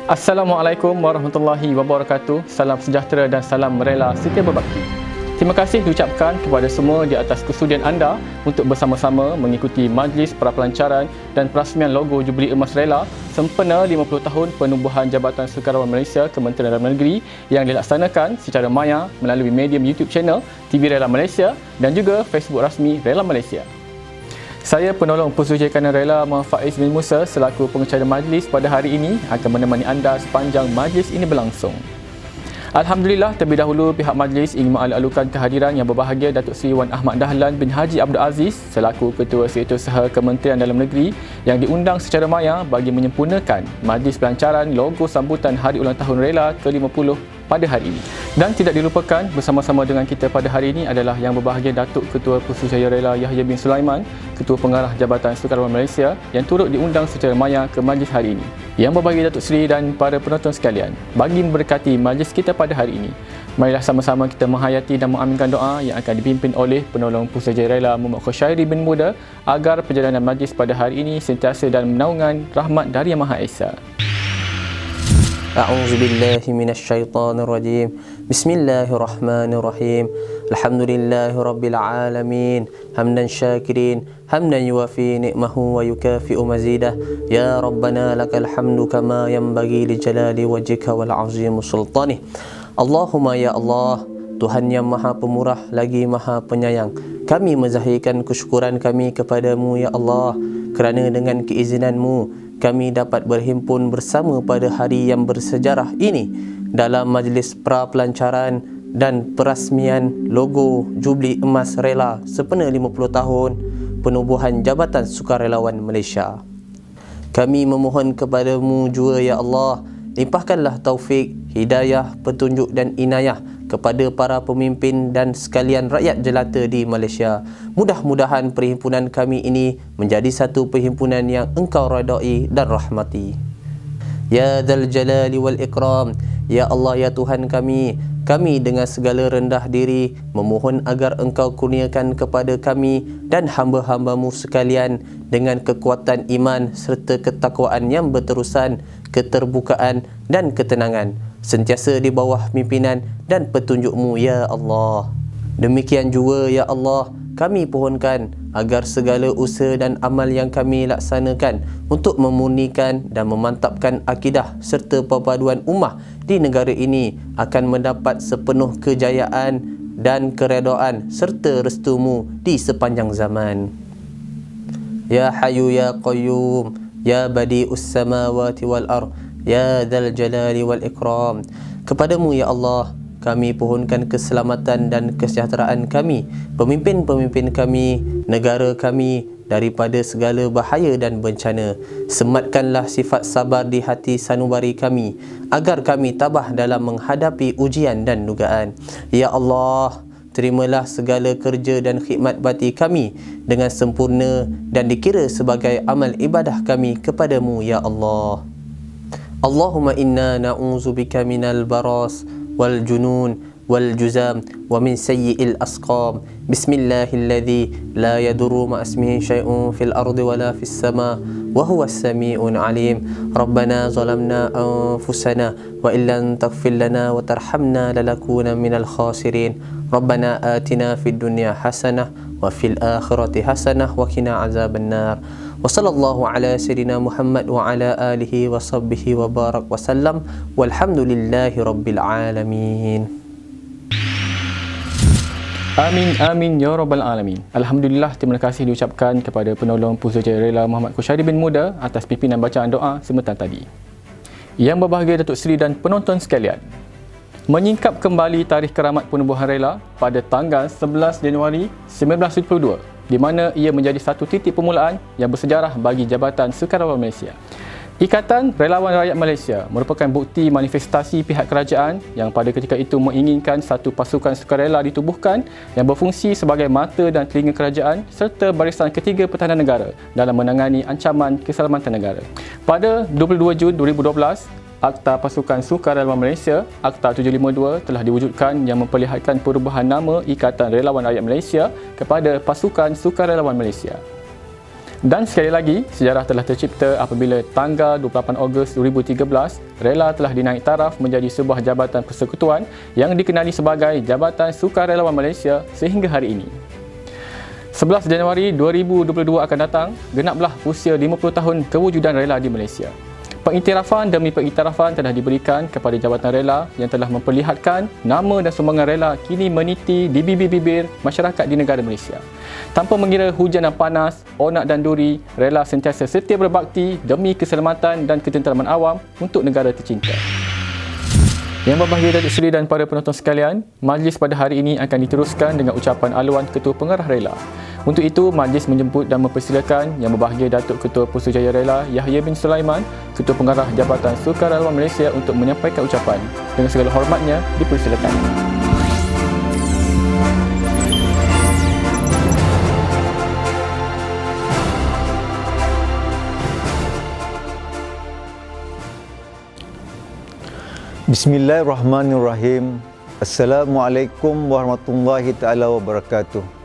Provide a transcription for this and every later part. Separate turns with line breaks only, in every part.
Assalamualaikum warahmatullahi wabarakatuh. Salam sejahtera dan salam rela setia berbakti. Terima kasih diucapkan kepada semua di atas kesudian anda untuk bersama-sama mengikuti majlis prapelancaran dan perasmian logo Jubli Emas Rela sempena 50 tahun penubuhan Jabatan Sukarelawan Malaysia Kementerian Dalam Negeri yang dilaksanakan secara maya melalui medium YouTube channel TV Rela Malaysia dan juga Facebook rasmi Rela Malaysia. Saya penolong Pussuja Kanan Rela Muhammad Faiz bin Musa selaku pengacara majlis pada hari ini akan menemani anda sepanjang majlis ini berlangsung. Alhamdulillah, terlebih dahulu pihak majlis ingin mengalu-alukan kehadiran yang berbahagia Datuk Seri Wan Ahmad Dahlan bin Haji Abdul Aziz selaku Ketua Setiausaha Kementerian Dalam Negeri yang diundang secara maya bagi menyempurnakan majlis pelancaran logo sambutan Hari Ulang Tahun Rela ke-50 pada hari ini. Dan tidak dilupakan bersama-sama dengan kita pada hari ini adalah yang berbahagia Datuk Ketua Pussuja Rela Yahya bin Sulaiman, Ketua Pengarah Jabatan Sukarelawan Malaysia yang turut diundang secara maya ke majlis hari ini. Yang berbahagia Datuk Seri dan para penonton sekalian, bagi memberkati majlis kita pada hari ini, marilah sama-sama kita menghayati dan mengaminkan doa yang akan dipimpin oleh penolong Pussuja Rela Muhammad Khoshairi bin Muda agar perjalanan majlis pada hari ini sentiasa dalam naungan rahmat dari Yang Maha Esa.
أعوذ بالله من الشيطان الرجيم بسم الله الرحمن الرحيم الحمد لله رب العالمين حمدا شاكرين حمدا يوافي نعمه ويكافئ مزيده يا ربنا لك الحمد كما ينبغي لجلال وجهك والعظيم سلطانه اللهم يا الله Tuhan yang Maha Pemurah lagi Maha Penyayang, kami menzahirkan kesyukuran kami kepadamu ya Allah kerana dengan keizinan-Mu kami dapat berhimpun bersama pada hari yang bersejarah ini dalam majlis prapelancaran dan perasmian logo Jubli Emas Rela sempena 50 tahun penubuhan Jabatan Sukarelawan Malaysia. Kami memohon kepadamu jua ya Allah, limpahkanlah taufik, hidayah, petunjuk dan inayah kepada para pemimpin dan sekalian rakyat jelata di Malaysia. Mudah-mudahan perhimpunan kami ini menjadi satu perhimpunan yang Engkau redai dan rahmati. Ya Dzal Jalali wal Ikram, ya Allah ya Tuhan kami dengan segala rendah diri memohon agar Engkau kurniakan kepada kami dan hamba-hambamu sekalian dengan kekuatan iman serta ketakwaan yang berterusan, keterbukaan dan ketenangan, sentiasa di bawah pimpinan dan petunjuk-Mu ya Allah. Demikian juga ya Allah, kami pohonkan agar segala usaha dan amal yang kami laksanakan untuk memurnikan dan memantapkan akidah serta perpaduan ummah di negara ini akan mendapat sepenuh kejayaan dan keredaan serta restu-Mu di sepanjang zaman. Ya Hayyu ya Qayyum, ya Badi'us Samawati wal Ardh, ya Dzal Jalali wal Ikram. Kepadamu ya Allah kami pohonkan keselamatan dan kesejahteraan kami, pemimpin-pemimpin kami, negara kami daripada segala bahaya dan bencana. Sematkanlah sifat sabar di hati sanubari kami agar kami tabah dalam menghadapi ujian dan dugaan. Ya Allah, terimalah segala kerja dan khidmat bakti kami dengan sempurna dan dikira sebagai amal ibadah kami kepadamu ya Allah. Allahumma inna na'udzubika minal baras wal junun wal juzam wa min sayyi'il asqam. Bismillahilladzi la yadurru ma ismihi syai'un fil ardi wala fis sama wa huwas sami'un alim. Rabbana zalamna anfusana wa illam taghfir lana wa tarhamna lanakuna minal khasirin. Rabbana atina fid dunya hasanah wa fil akhirati hasanah wa qina azabannar. Wa sallallahu ala sayyidina Muhammad wa ala alihi wa sahbihi wa barak wa sallam walhamdulillahi rabbil alamin.
Amin, amin, ya Rabbal Alamin. Alhamdulillah, terima kasih diucapkan kepada penolong Pussuja Rela Muhammad Khoshairi bin Muda atas pimpinan bacaan doa sebentar tadi. Yang berbahagia Datuk Seri dan penonton sekalian, menyingkap kembali tarikh keramat penubuhan Rela pada tanggal 11 Januari 1972 di mana ia menjadi satu titik permulaan yang bersejarah bagi Jabatan Sukarelawan Malaysia. Ikatan Relawan Rakyat Malaysia merupakan bukti manifestasi pihak kerajaan yang pada ketika itu menginginkan satu pasukan sukarela ditubuhkan yang berfungsi sebagai mata dan telinga kerajaan serta barisan ketiga pertahanan negara dalam menangani ancaman keselamatan negara. Pada 22 Jun 2012, Akta Pasukan Sukarelawan Malaysia Akta 752 telah diwujudkan yang memperlihatkan perubahan nama Ikatan Relawan Rakyat Malaysia kepada Pasukan Sukarelawan Malaysia. Dan sekali lagi, sejarah telah tercipta apabila tanggal 28 Ogos 2013, Rela telah dinaik taraf menjadi sebuah jabatan persekutuan yang dikenali sebagai Jabatan Sukarelawan Malaysia sehingga hari ini. 11 Januari 2022 akan datang, genaplah usia 50 tahun kewujudan Rela di Malaysia. Pengiktirafan demi pengiktirafan telah diberikan kepada Jabatan Rela yang telah memperlihatkan nama dan sumbangan Rela kini meniti di bibir-bibir masyarakat di negara Malaysia. Tanpa mengira hujan dan panas, onak dan duri, Rela sentiasa setia berbakti demi keselamatan dan ketenteraman awam untuk negara tercinta. Yang berbahagia Datuk Seri dan para penonton sekalian, majlis pada hari ini akan diteruskan dengan ucapan aluan Ketua Pengarah Rela. Untuk itu, majlis menjemput dan mempersilakan Yang Berbahagia Datuk Ketua Pusatjaya Rela Yahya bin Sulaiman, Ketua Pengarah Jabatan Sukarelawan Malaysia untuk menyampaikan ucapan. Dengan segala hormatnya, dipersilakan.
Bismillahirrahmanirrahim. Assalamualaikum warahmatullahi taala wabarakatuh.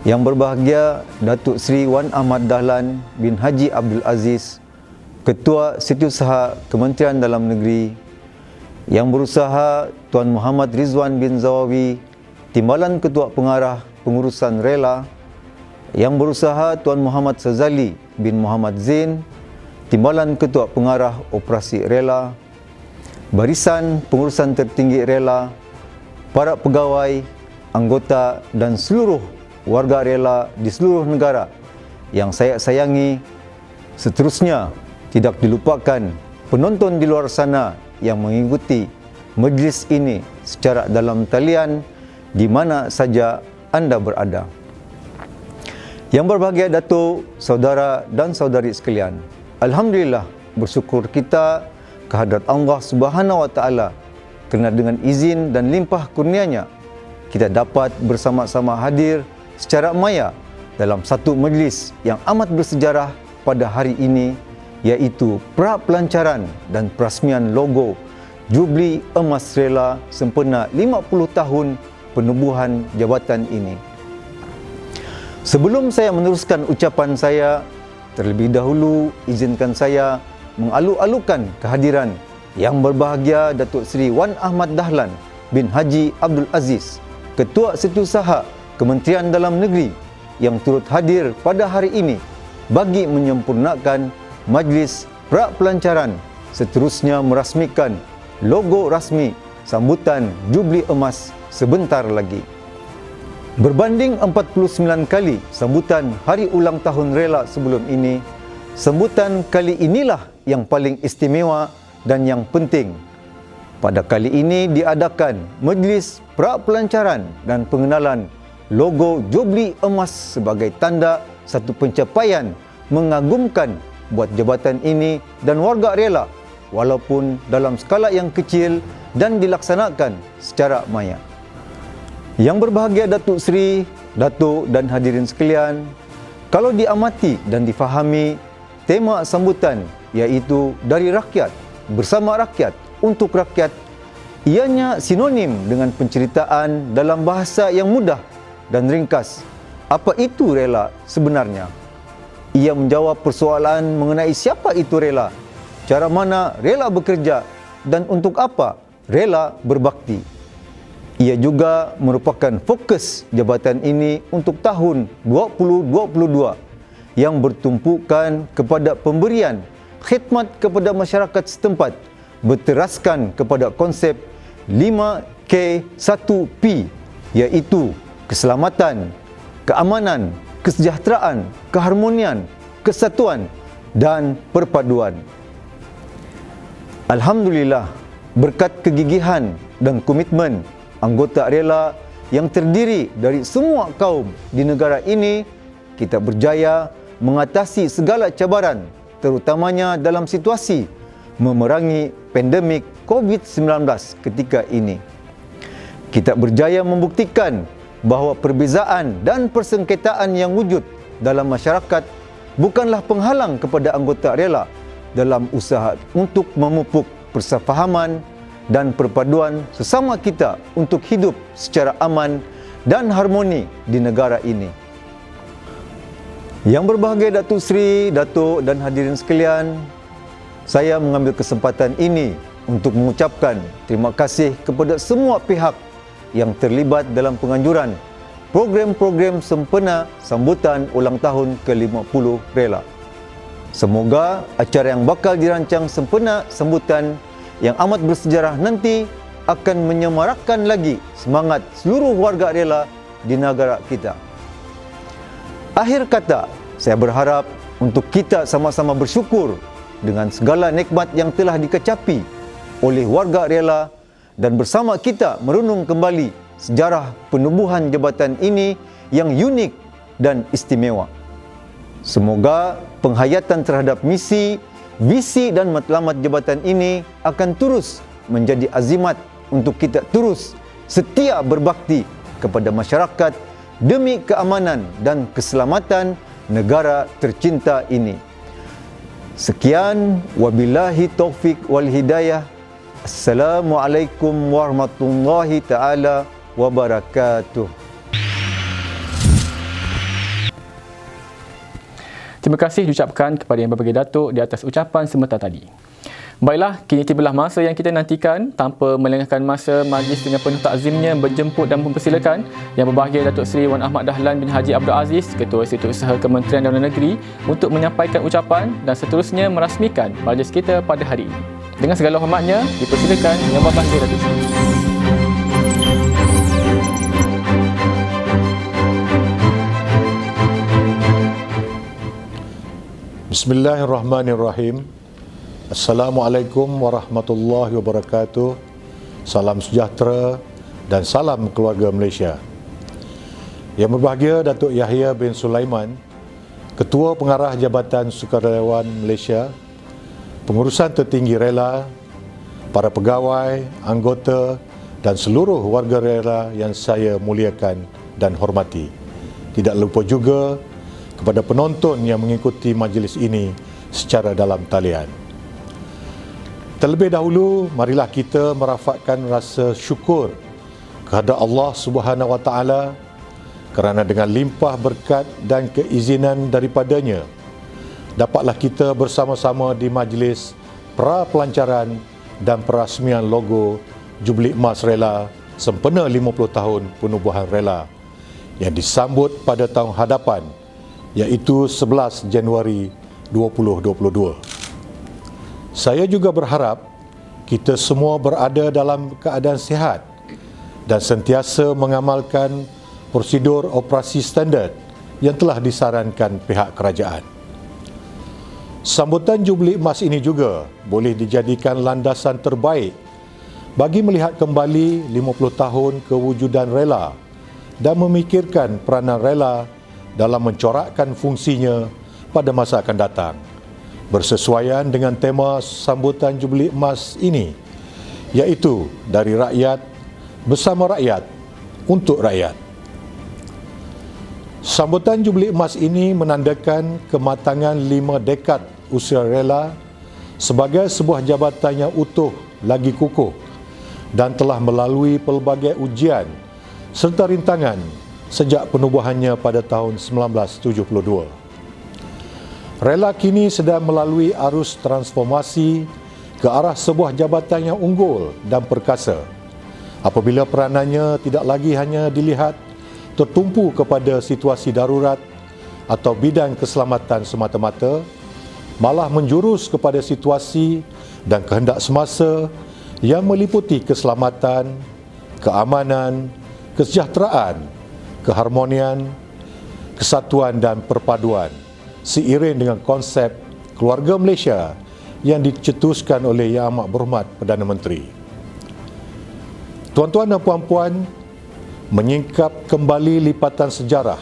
Yang berbahagia Datuk Seri Wan Ahmad Dahlan bin Haji Abdul Aziz, Ketua Setiausaha Kementerian Dalam Negeri. Yang berusaha Tuan Muhammad Rizwan bin Zawawi, Timbalan Ketua Pengarah Pengurusan Rela. Yang berusaha Tuan Muhammad Sazali bin Muhammad Zain, Timbalan Ketua Pengarah Operasi Rela. Barisan Pengurusan Tertinggi Rela, para pegawai, anggota dan seluruh warga Rela di seluruh negara yang saya sayangi. Seterusnya, tidak dilupakan penonton di luar sana yang mengikuti majlis ini secara dalam talian di mana saja anda berada. Yang berbahagia Datuk, saudara dan saudari sekalian, alhamdulillah, bersyukur kita kehadrat Allah Subhanahu wa taala kerana dengan izin dan limpah kurnianya kita dapat bersama-sama hadir secara maya dalam satu majlis yang amat bersejarah pada hari ini, iaitu pra-pelancaran dan perasmian logo Jubli Emas Rela sempena 50 tahun penubuhan jabatan ini. Sebelum saya meneruskan ucapan saya, terlebih dahulu izinkan saya mengalu-alukan kehadiran Yang Berbahagia Datuk Seri Wan Ahmad Dahlan bin Haji Abdul Aziz, Ketua Setiausaha Kementerian Dalam Negeri yang turut hadir pada hari ini bagi menyempurnakan majlis pra-pelancaran, seterusnya merasmikan logo rasmi sambutan Jubli Emas sebentar lagi. Berbanding 49 kali sambutan hari ulang tahun Rela sebelum ini, sambutan kali inilah yang paling istimewa dan yang penting. Pada kali ini diadakan majlis pra-pelancaran dan pengenalan logo Jubli Emas sebagai tanda satu pencapaian mengagumkan buat jabatan ini dan warga Rela, walaupun dalam skala yang kecil dan dilaksanakan secara maya. Yang berbahagia Datuk Seri, Datuk dan hadirin sekalian, kalau diamati dan difahami, tema sambutan iaitu dari rakyat, bersama rakyat, untuk rakyat, ianya sinonim dengan penceritaan dalam bahasa yang mudah dan ringkas. Apa itu Rela sebenarnya? Ia menjawab persoalan mengenai siapa itu Rela, cara mana Rela bekerja dan untuk apa Rela berbakti. Ia juga merupakan fokus jabatan ini untuk tahun 2022 yang bertumpukan kepada pemberian khidmat kepada masyarakat setempat berteraskan kepada konsep 5K1P, iaitu keselamatan, keamanan, kesejahteraan, keharmonian, kesatuan dan perpaduan. Alhamdulillah, berkat kegigihan dan komitmen anggota Rela yang terdiri dari semua kaum di negara ini, kita berjaya mengatasi segala cabaran, terutamanya dalam situasi memerangi pandemik COVID-19 ketika ini. Kita berjaya membuktikan bahawa perbezaan dan persengketaan yang wujud dalam masyarakat bukanlah penghalang kepada anggota Rela dalam usaha untuk memupuk persefahaman dan perpaduan sesama kita untuk hidup secara aman dan harmoni di negara ini. Yang berbahagia Datuk Seri, Datuk dan hadirin sekalian, saya mengambil kesempatan ini untuk mengucapkan terima kasih kepada semua pihak yang terlibat dalam penganjuran program-program sempena sambutan ulang tahun ke-50 Rela. Semoga acara yang bakal dirancang sempena sambutan yang amat bersejarah nanti akan menyemarakkan lagi semangat seluruh warga Rela di negara kita. Akhir kata, saya berharap untuk kita sama-sama bersyukur dengan segala nikmat yang telah dikecapi oleh warga Rela dan bersama kita merenung kembali sejarah penubuhan jabatan ini yang unik dan istimewa. Semoga penghayatan terhadap misi, visi dan matlamat jabatan ini akan terus menjadi azimat untuk kita terus setia berbakti kepada masyarakat demi keamanan dan keselamatan negara tercinta ini. Sekian, wabillahi taufik wal hidayah. Assalamualaikum warahmatullahi taala wabarakatuh.
Terima kasih diucapkan kepada Yang Berbahagia Datuk di atas ucapan sebentar tadi. Baiklah, kini tibalah masa yang kita nantikan. Tanpa melengahkan masa, majlis dengan penuh takzimnya berjemput dan mempersilakan Yang Berbahagia Datuk Seri Wan Ahmad Dahlan bin Haji Abdul Aziz, Ketua Setiausaha Kementerian Dalam Negeri, untuk menyampaikan ucapan dan seterusnya merasmikan majlis kita pada hari ini. Dengan segala hormatnya, dipersilakan Yang Berbahagia Datuk Seri.
Bismillahirrahmanirrahim. Assalamualaikum warahmatullahi wabarakatuh. Salam sejahtera dan salam keluarga Malaysia. Yang berbahagia Datuk Yahya bin Sulaiman, Ketua Pengarah Jabatan Sukarelawan Malaysia, pengurusan tertinggi Rela, para pegawai, anggota dan seluruh warga Rela yang saya muliakan dan hormati. Tidak lupa juga kepada penonton yang mengikuti majlis ini secara dalam talian. Terlebih dahulu, marilah kita merafakkan rasa syukur kepada Allah Subhanahu Wa Taala kerana dengan limpah berkat dan keizinan daripadanya, dapatlah kita bersama-sama di majlis pra-pelancaran dan perasmian logo Jubli Emas Rela sempena 50 tahun penubuhan Rela yang disambut pada tahun hadapan, iaitu 11 Januari 2022. Saya juga berharap kita semua berada dalam keadaan sihat dan sentiasa mengamalkan prosedur operasi standard yang telah disarankan pihak kerajaan. Sambutan Jubli Emas ini juga boleh dijadikan landasan terbaik bagi melihat kembali 50 tahun kewujudan Rela dan memikirkan peranan Rela dalam mencorakkan fungsinya pada masa akan datang, bersesuaian dengan tema sambutan Jubli Emas ini, iaitu dari rakyat, bersama rakyat, untuk rakyat. Sambutan Jubli Emas ini menandakan kematangan 5 dekad usia Rela sebagai sebuah jabatan yang utuh lagi kukuh dan telah melalui pelbagai ujian serta rintangan sejak penubuhannya pada tahun 1972. Rela kini sedang melalui arus transformasi ke arah sebuah jabatan yang unggul dan perkasa, apabila peranannya tidak lagi hanya dilihat tertumpu kepada situasi darurat atau bidang keselamatan semata-mata, malah menjurus kepada situasi dan kehendak semasa yang meliputi keselamatan, keamanan, kesejahteraan, keharmonian, kesatuan dan perpaduan, seiring dengan konsep keluarga Malaysia yang dicetuskan oleh Yang Amat Berhormat Perdana Menteri. Tuan-tuan dan puan-puan, menyingkap kembali lipatan sejarah,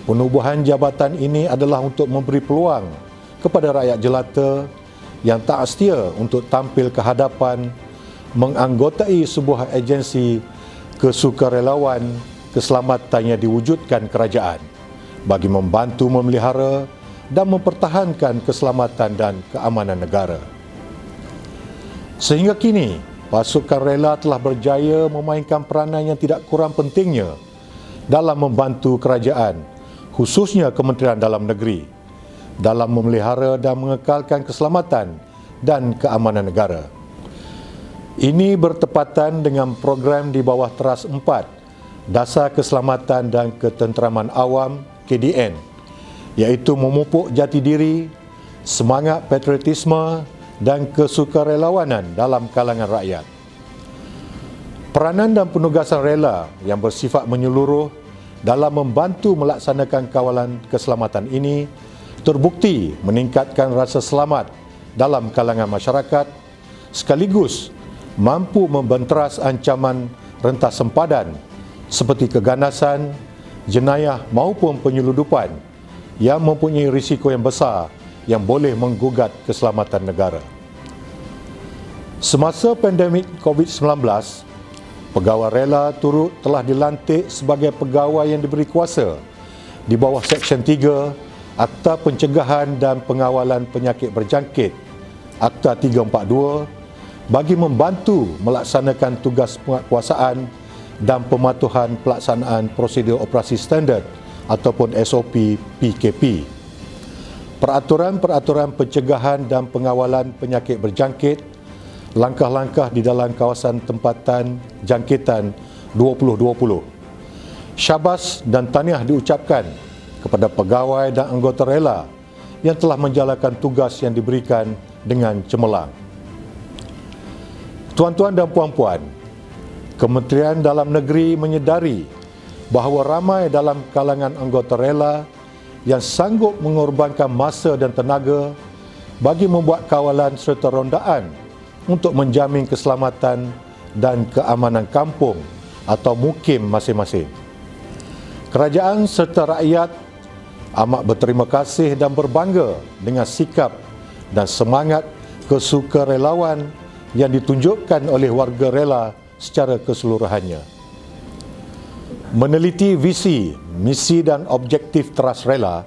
penubuhan jabatan ini adalah untuk memberi peluang kepada rakyat jelata yang tak setia untuk tampil ke hadapan menganggotai sebuah agensi kesukarelawan keselamatan yang diwujudkan kerajaan bagi membantu memelihara dan mempertahankan keselamatan dan keamanan negara. Sehingga kini, pasukan Rela telah berjaya memainkan peranan yang tidak kurang pentingnya dalam membantu kerajaan khususnya Kementerian Dalam Negeri, dalam memelihara dan mengekalkan keselamatan dan keamanan negara. Ini bertepatan dengan program di bawah Teras 4, Dasar Keselamatan dan Ketenteraman Awam KDN, iaitu memupuk jati diri, semangat patriotisme dan kesukarelawanan dalam kalangan rakyat. Peranan dan penugasan rela yang bersifat menyeluruh dalam membantu melaksanakan kawalan keselamatan ini terbukti meningkatkan rasa selamat dalam kalangan masyarakat, sekaligus mampu membenteras ancaman rentas sempadan seperti keganasan, jenayah maupun penyeludupan yang mempunyai risiko yang besar yang boleh menggugat keselamatan negara. Semasa pandemik COVID-19, pegawai rela turut telah dilantik sebagai pegawai yang diberi kuasa di bawah Seksyen 3 Akta Pencegahan dan Pengawalan Penyakit Berjangkit Akta 342 bagi membantu melaksanakan tugas penguasaan dan pematuhan pelaksanaan prosedur operasi standard ataupun SOP PKP. Peraturan-peraturan pencegahan dan pengawalan penyakit berjangkit, langkah-langkah di dalam kawasan tempatan jangkitan 2020. Syabas dan tahniah diucapkan kepada pegawai dan anggota rela yang telah menjalankan tugas yang diberikan dengan cemerlang. Tuan-tuan dan puan-puan, Kementerian Dalam Negeri menyedari bahawa ramai dalam kalangan anggota rela yang sanggup mengorbankan masa dan tenaga bagi membuat kawalan serta rondaan untuk menjamin keselamatan dan keamanan kampung atau mukim masing-masing. Kerajaan serta rakyat amat berterima kasih dan berbangga dengan sikap dan semangat kesukarelawan yang ditunjukkan oleh warga rela secara keseluruhannya. Meneliti visi, misi dan objektif Teras Rela,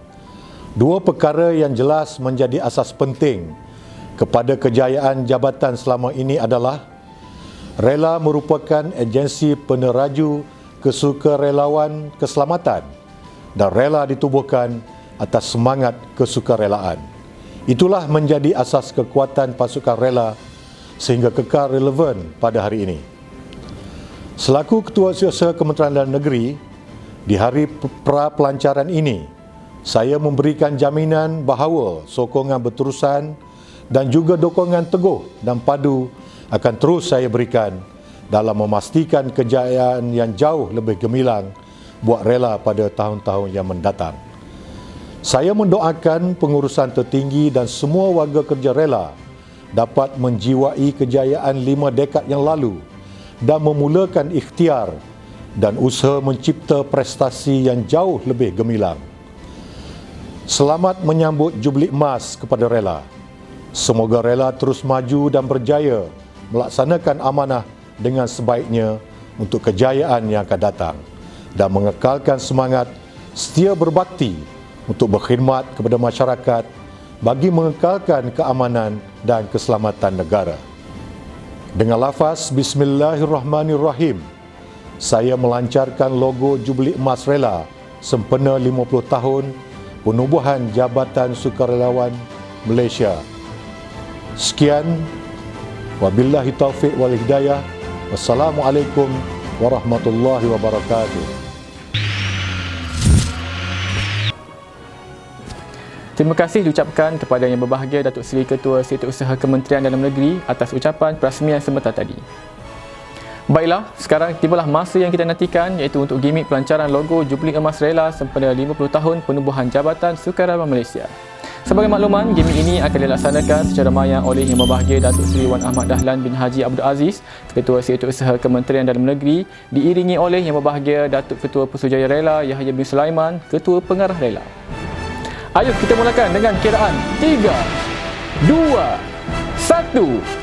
dua perkara yang jelas menjadi asas penting kepada kejayaan jabatan selama ini adalah rela merupakan agensi peneraju kesukarelawan keselamatan dan rela ditubuhkan atas semangat kesukarelaan. Itulah menjadi asas kekuatan pasukan rela sehingga kekal relevan pada hari ini. Selaku Ketua Setiausaha Kementerian Dalam Negeri, di hari pra-pelancaran ini, saya memberikan jaminan bahawa sokongan berterusan dan juga dukungan teguh dan padu akan terus saya berikan dalam memastikan kejayaan yang jauh lebih gemilang buat rela pada tahun-tahun yang mendatang. Saya mendoakan pengurusan tertinggi dan semua warga kerja rela dapat menjiwai kejayaan 5 dekad yang lalu dan memulakan ikhtiar dan usaha mencipta prestasi yang jauh lebih gemilang. Selamat menyambut Jubli Emas kepada rela. Semoga rela terus maju dan berjaya melaksanakan amanah dengan sebaiknya untuk kejayaan yang akan datang dan mengekalkan semangat setia berbakti untuk berkhidmat kepada masyarakat bagi mengekalkan keamanan dan keselamatan negara. Dengan lafaz Bismillahirrahmanirrahim, saya melancarkan logo Jubli Emas Rela sempena 50 tahun penubuhan Jabatan Sukarelawan Malaysia. Sekian, wabillahi taufiq wal hidayah. Wassalamualaikum warahmatullahi wabarakatuh.
Terima kasih diucapkan kepada Yang Berbahagia Datuk Seri Ketua Setiausaha Kementerian Dalam Negeri atas ucapan perasmian sebentar tadi. Baiklah, sekarang tibalah masa yang kita nantikan, iaitu untuk gimik pelancaran logo Jubli Emas Rela sempena 50 tahun penubuhan Jabatan Sukarelawan Malaysia. Sebagai makluman, gimik ini akan dilaksanakan secara maya oleh Yang Berbahagia Datuk Seri Wan Ahmad Dahlan bin Haji Abdul Aziz, Ketua Setiausaha Kementerian Dalam Negeri, diiringi oleh Yang Berbahagia Datuk Ketua Pusujaya Rela Yahya bin Sulaiman, Ketua Pengarah Rela. Ayo kita mulakan dengan kiraan 3, 2, 1.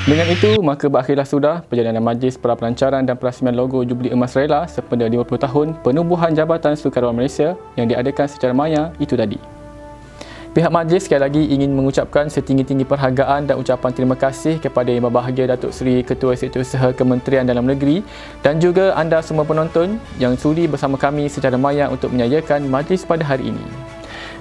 Dengan itu, maka berakhirlah sudah perjalanan Majlis Prapelancaran dan Perasmian Logo Jubli Emas Rela sempena 50 tahun penubuhan Jabatan Sukarelawan Malaysia yang diadakan secara maya itu tadi. Pihak majlis sekali lagi ingin mengucapkan setinggi-tinggi perhargaan dan ucapan terima kasih kepada Yang Berbahagia Datuk Seri Ketua Setiausaha Kementerian Dalam Negeri dan juga anda semua penonton yang sudi bersama kami secara maya untuk menyayakan majlis pada hari ini.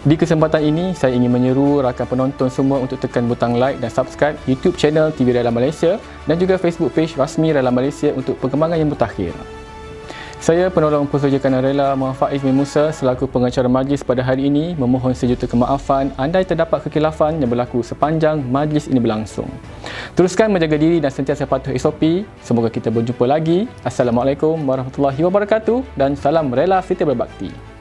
Di kesempatan ini, saya ingin menyeru rakan penonton semua untuk tekan butang like dan subscribe YouTube channel TV Rela Malaysia dan juga Facebook page rasmi Rela Malaysia untuk perkembangan yang mutakhir. Saya penolong Persaudaraan Rela Muhammad Faiz bin Musa selaku pengacara majlis pada hari ini memohon sejuta kemaafan andai terdapat kekhilafan yang berlaku sepanjang majlis ini berlangsung. Teruskan menjaga diri dan sentiasa patuh SOP. Semoga kita berjumpa lagi. Assalamualaikum warahmatullahi wabarakatuh dan salam Rela Setiausaha Berbakti.